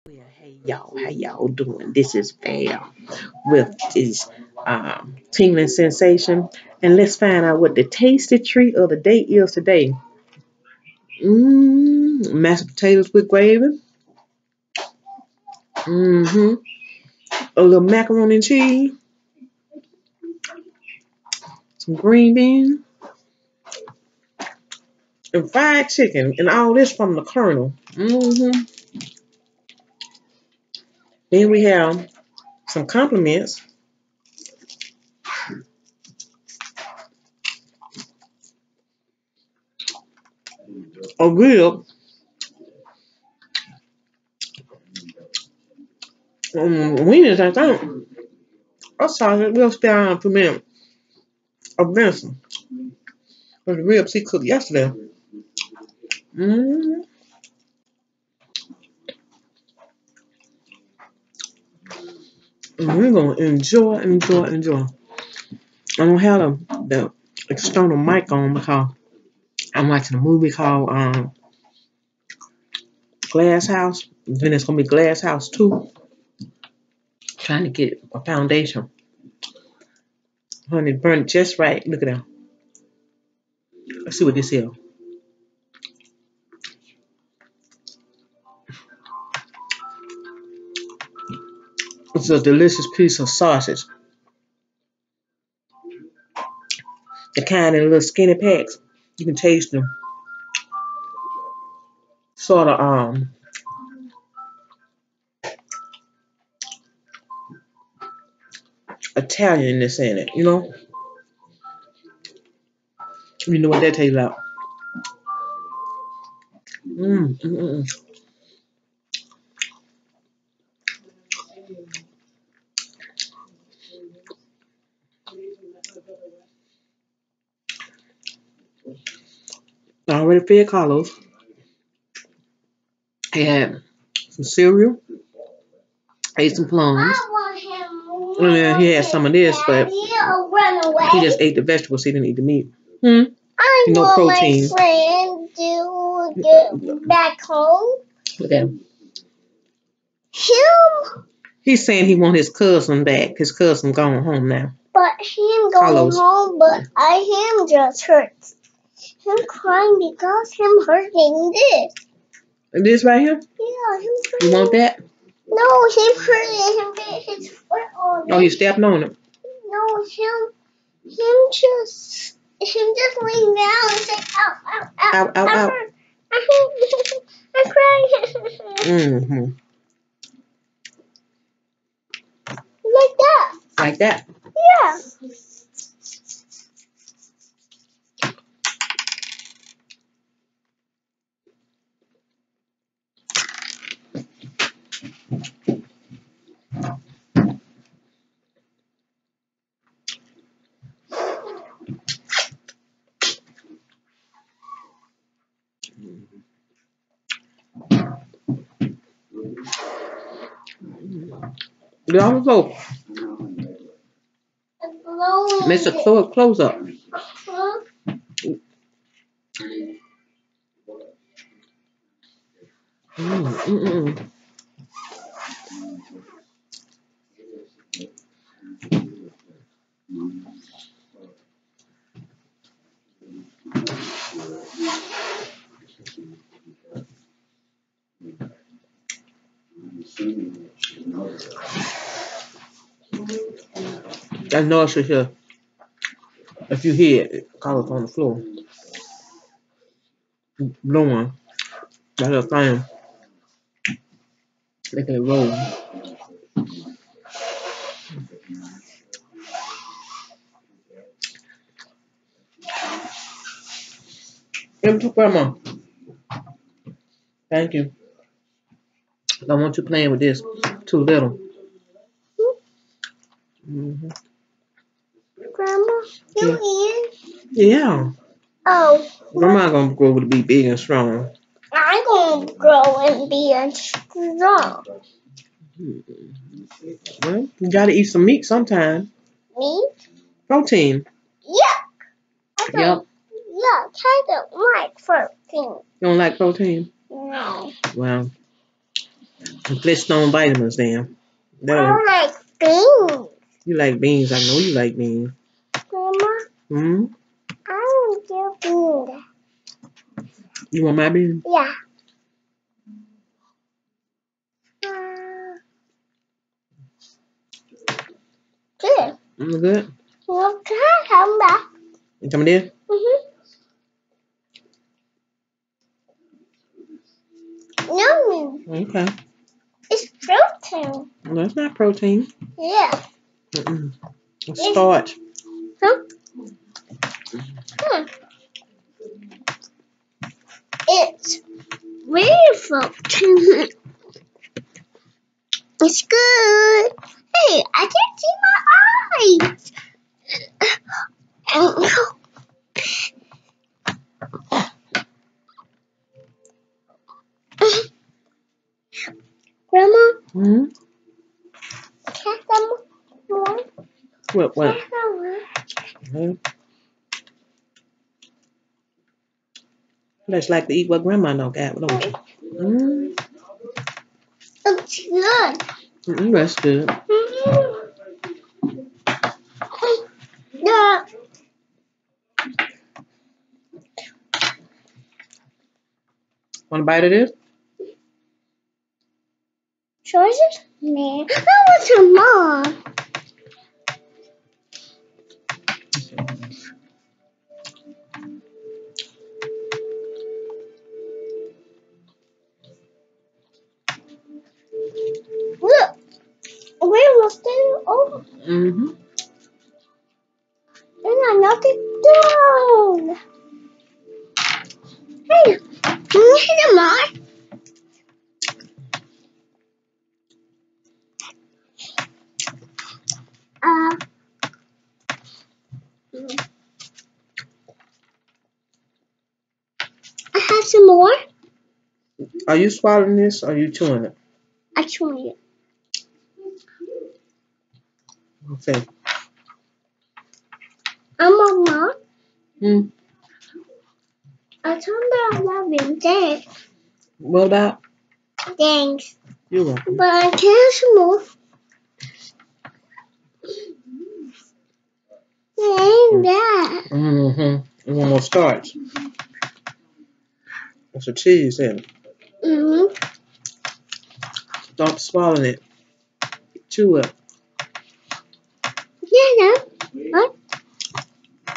Well, hey y'all, how y'all doing? This is Val with this tingling sensation, and let's find out what the tasty treat of the day is today. Mashed potatoes with gravy. Mm-hmm. A little macaroni and cheese, some green beans, and fried chicken, and all this from the Colonel. Then we have some compliments, a rib, wieners, I think. A sausage, we'll spare on for a minute. A venison. But the ribs he cooked yesterday. Mm, and we're gonna enjoy. I don't have the external mic on because I'm watching a movie called Glass House. Then it's gonna be Glass House 2. Trying to get a foundation. Honey, burnt just right. Look at that. Let's see what this is. It's a delicious piece of sausage. The kind in little skinny packs. You can taste them. Sort of Italianness in it, you know? You know what that tastes like. I already fed Carlos. He had some cereal, ate some plums, and then he had some of this, but he just ate the vegetables. He didn't eat the meat. I No want protein. my friend to get back home. Look at him. Him, He's saying he want his cousin back. His cousin going home now. but him going Carlos. home, but him just hurts. Him crying because him hurting this. This right here? Yeah, him You hurting. want that? No, him hurting. Him get his foot on it. Oh, he's stepping on it. No, him just laying down and say, ow, ow, ow. Ow, ow, ow. I'm crying. Like that. Like that. Yeah. Get off the floor. Mr. Close up. I know I should hear. If you hear it, call it on the floor. Blowing. That little thing. Make it roll. Give it to Grandma. Thank you. I don't want you playing with this. Too little. Grandma, you eat? Yeah. Oh. Grandma gonna grow to be big and strong. I'm gonna grow and be strong. Well, you gotta eat some meat sometime. Meat? Protein. Yuck. Yep. Yuck. I don't like protein. You don't like protein? No. Well, Flintstone vitamins, then. I like beans. You like beans. I know you like beans. Grandma, Hmm? I want your beans. You want my beans? Yeah. Good. Good. Well, can I come back? You coming in? No, Okay. it's protein. No, it's not protein. Yeah. It's starch. Huh? It's really protein. It's good. Hey, I can't see my eyes. Grandma, Hmm? can I have more? What? Can I have more? Let's like to eat what grandma don't got, don't you? It's good. That's good. Yeah. Want a bite of this? Choices? Man, I want some more. Look, we were still over. Mm-hmm. And I knocked it down. Hey, can you hit them on? I have some more. Are you swallowing this or are you chewing it? I chew it. Okay. I'm a mom. Hmm. I told her I love you. Thanks. What about? Thanks. You're welcome. But I can have some more. Ain't that? Mm-hmm. You want more starch? That's a cheese in it. Stop swallowing it. Chew it. Yeah, what?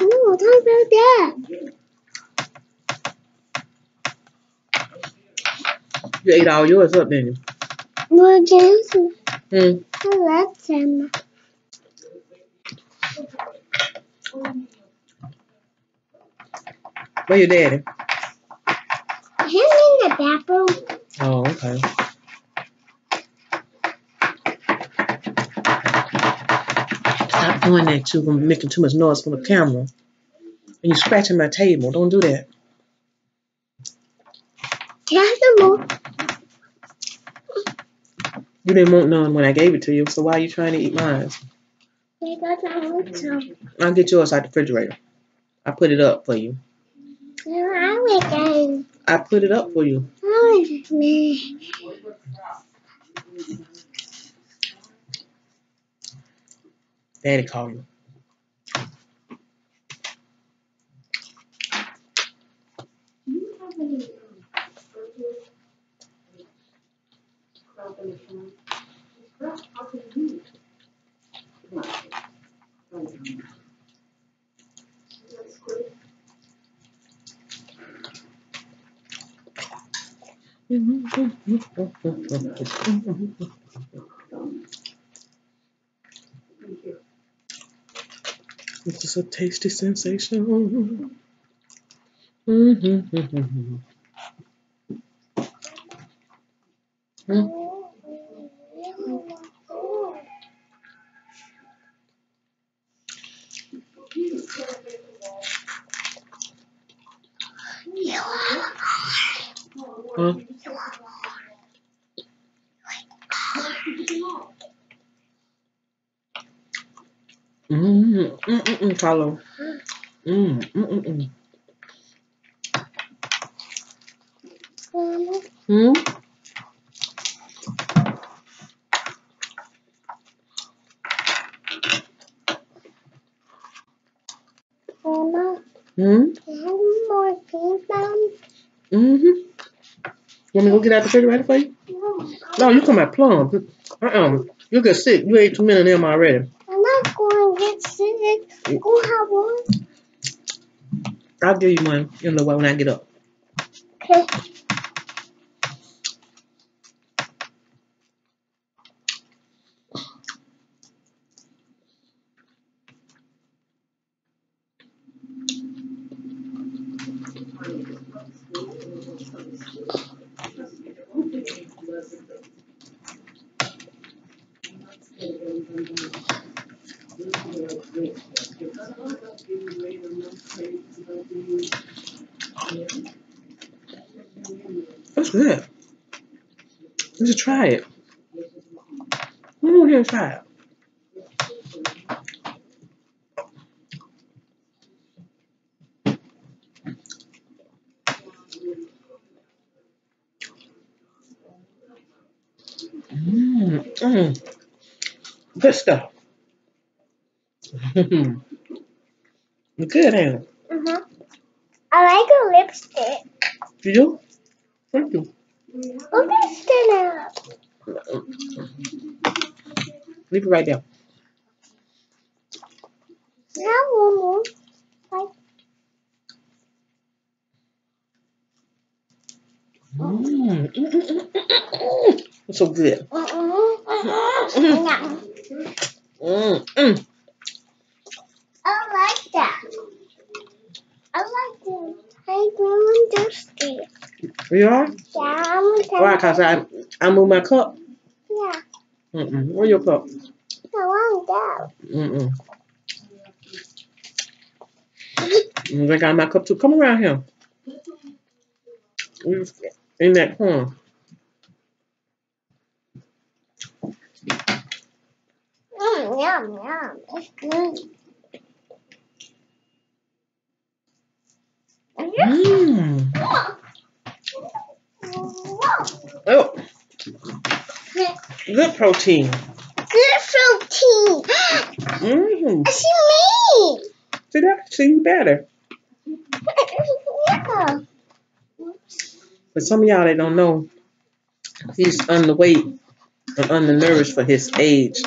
No, talk about that. You ate all yours up, didn't you? Well, Jason, Hmm. I love them. Where your daddy? Him in the bathroom. Oh, okay. Stop doing that too. I'm making too much noise from the camera. And you're scratching my table. Don't do that. Can I have some more? You didn't want none when I gave it to you, so why are you trying to eat mine? Because I want some. I'll get yours out the refrigerator. I put it up for you. No, I want them. I put it up for you. I want me. Daddy called you. This is a tasty sensation. Huh? Carlo. Hmm? More pink ones? Mm-hmm. Want me to go get out the refrigerator for you? No, you come at plum. You get sick. You ate too many of them already. I'm not going to get sick. Go have one. I'll give you one in the way when I get up. Okay. That's good. You should try it. Come over here and try it. Good stuff. Good, ain't it? I like a lipstick. You do? Thank you. Look at it. Leave it right there. Now one more. It's so good. I like that. I like it. I'm thirsty. You are? Yeah, I'm thirsty. Why? Because I moved my cup? Yeah. Where's your cup? I want that. I drink out of my cup too. Come around here. In that corner. Yum, yum. It's good. Oh, good protein. Good protein. I see me. See that? See you better. Yeah. But some of y'all that don't know, he's underweight and undernourished for his age.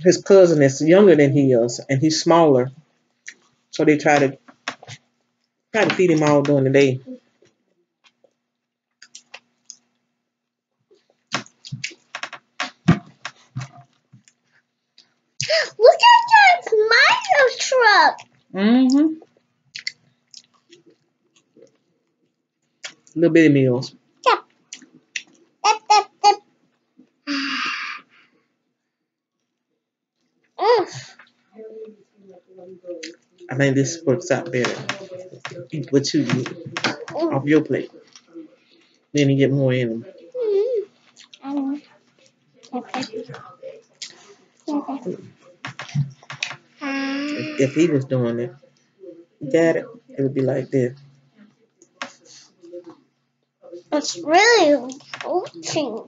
His cousin is younger than he is, and he's smaller. So they try to feed him all during the day. Look at that Mario truck. Little bitty meals. Yep. I think this works out better. Eat what you eat off your plate. Then you get more in them. If he was doing it, got it, it would be like this. It's really protein.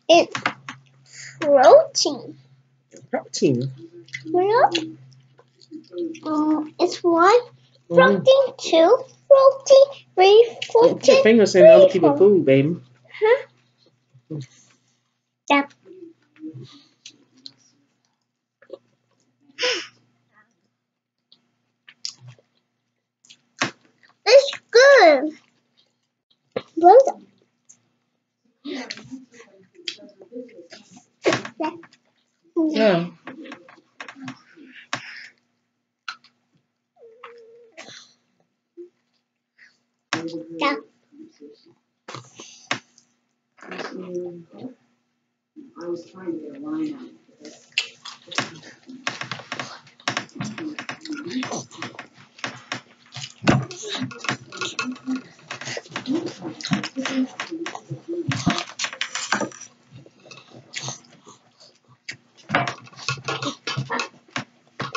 It's protein. Protein. Really? It's one protein, two protein, three protein. Put your fingers in other people's food, baby. Huh? Yeah. It's good. What? Yeah. Yeah. I was trying to get a line on it.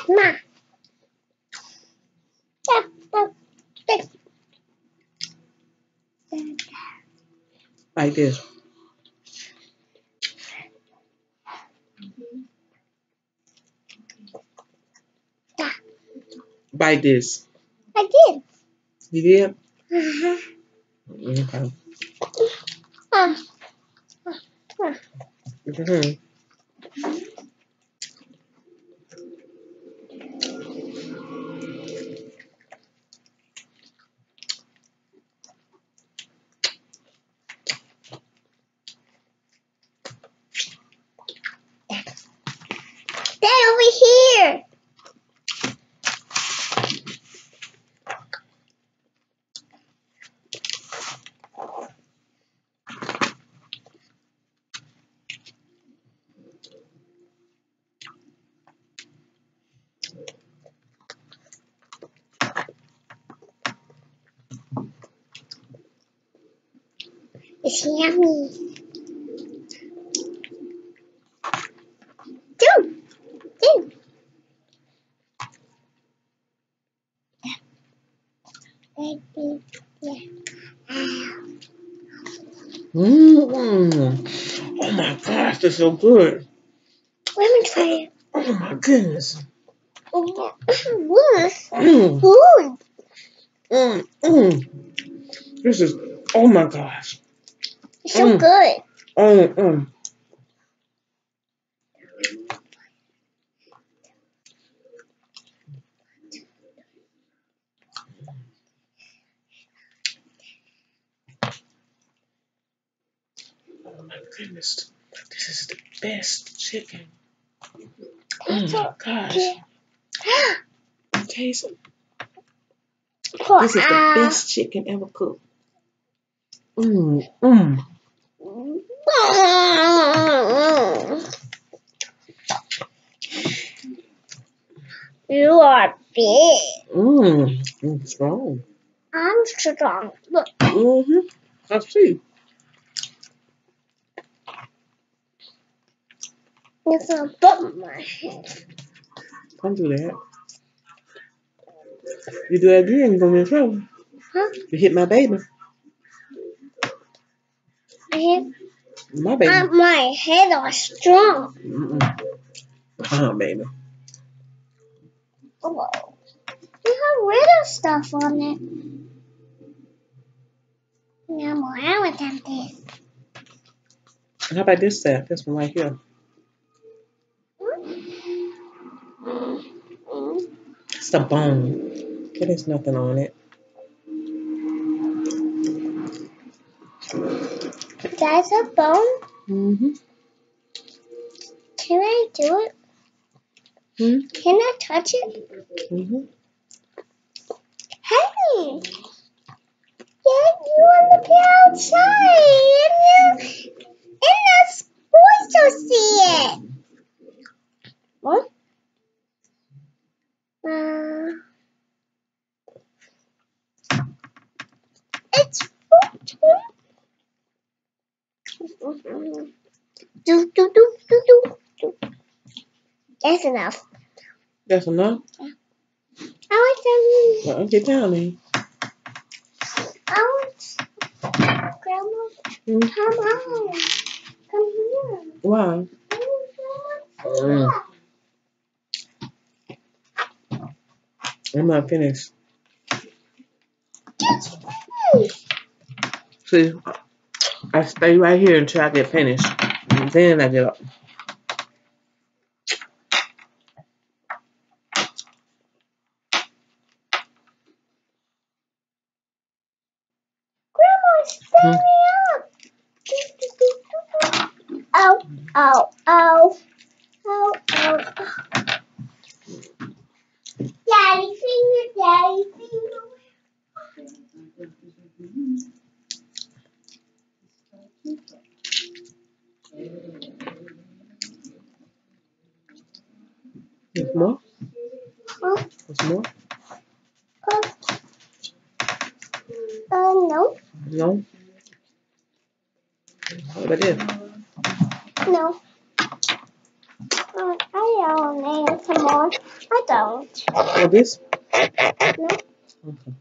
Ma. Like this. bite this. I did. You did? Uh-huh. Okay. Mm-hmm. Dad, over here. It's yummy. Do. Baby. Yeah. Mm-hmm. Oh my gosh, that's so good. Let me try it. Oh my goodness. Mm, Good. mm. This is, oh my gosh. It's so good. Mm. Oh my goodness. This is the best chicken. Oh my gosh. Taste it. This is the best chicken ever cooked. Mm. You are big. It's strong. I'm strong. Look. Mm-hmm. I see. It's a bump my head. Don't do that. You do that again, you're gonna be in trouble. Huh? You hit my baby. My baby. My head are strong. Baby. Whoa. You have little stuff on it. Yeah, more. I want them this. How about this stuff? This one right here. It's the bone. There's nothing on it. That's a bone? Mm-hmm. Can I do it? Can I touch it? Mm-hmm. Hey! Yeah, you want to be outside and the boys to see it. What? It's food. Do. That's enough. That's enough? I want Well, get down there. I want Grandma. Come on. Come here. Why? I'm not finished. It's finished. See, I stay right here until I get finished. And then I get up. Grandma, stand me up. Ow, ow, ow. Ow, ow. Daddy finger. There's more? Huh? There's more? No. No? What about this? No. I don't need some more. I don't. Oh, this? No. Okay.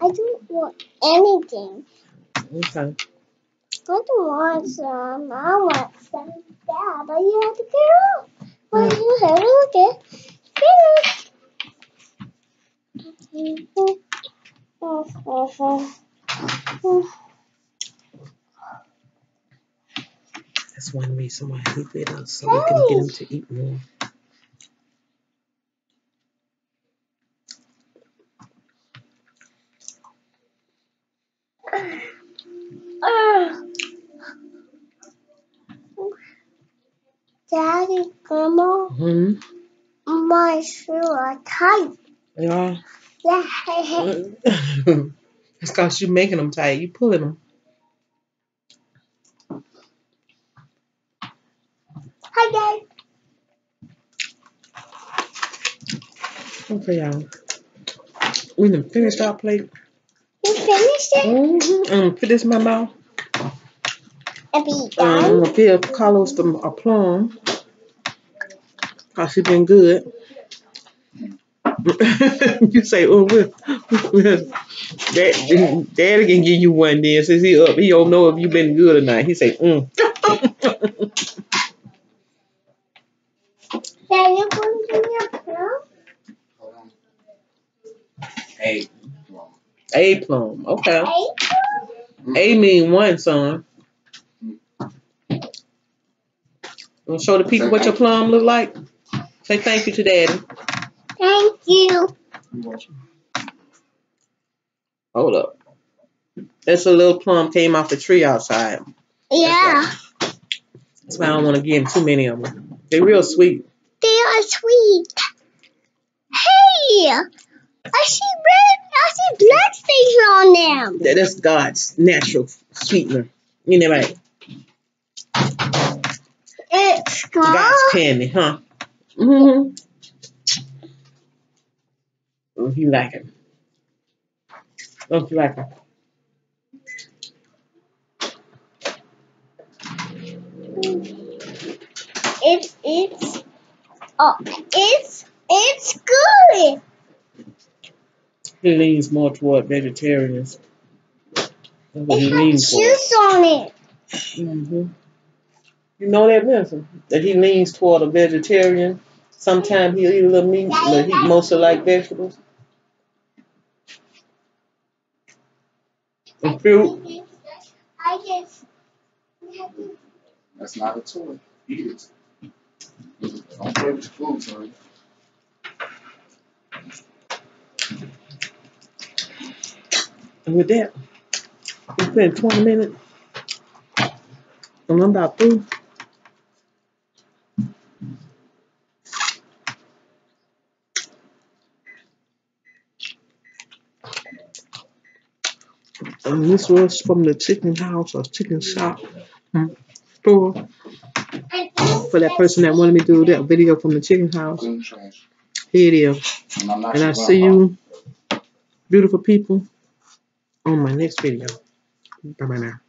I don't want anything. Okay. I don't want some. I want some. Dad, but you have to get up. Well, you have to get That's one reason why he with us, so we can get him to eat more. Daddy, Grandma, my shoes are tight. Yeah. Yeah. It's because you making them tight. You pulling them. Hi, Dad. Okay, y'all. We done finished our plate. You finished it? I'm gonna put this in my mouth. If you I'm done? gonna give Carlos a plum. Cause she been good. You say, oh, Daddy can give you one then. Since he up, he don't know if you been good or not. He say, Dad, you going to give me a plum? A plum. Okay. Hey? A mean one, son. Wanna show the people what your plum look like? Say thank you to Daddy. Thank you. Hold up. That's a little plum came off the tree outside. Yeah. That's why I don't want to give him too many of them. They're real sweet. They are sweet. Hey! I see blood stains on them. That's God's natural sweetener. You know, right? It's gone. God's candy, huh? Mm-hmm. Don't you like it? Don't you like it? It's good. He leans more toward vegetarians. That's what he It leans has toward. juice on it. Mm-hmm. You know that, Vincent? That he leans toward a vegetarian. Sometimes he'll eat a little meat, but he mostly like vegetables. And fruit. That's not a toy. Eat it. Don't play with your food, sorry. And with that, it's been 20 minutes. And I'm about through. And this was from the chicken house or chicken shop store. For that person that wanted me to do that video from the chicken house. Here it is. And I see you, beautiful people, on my next video. Bye-bye now.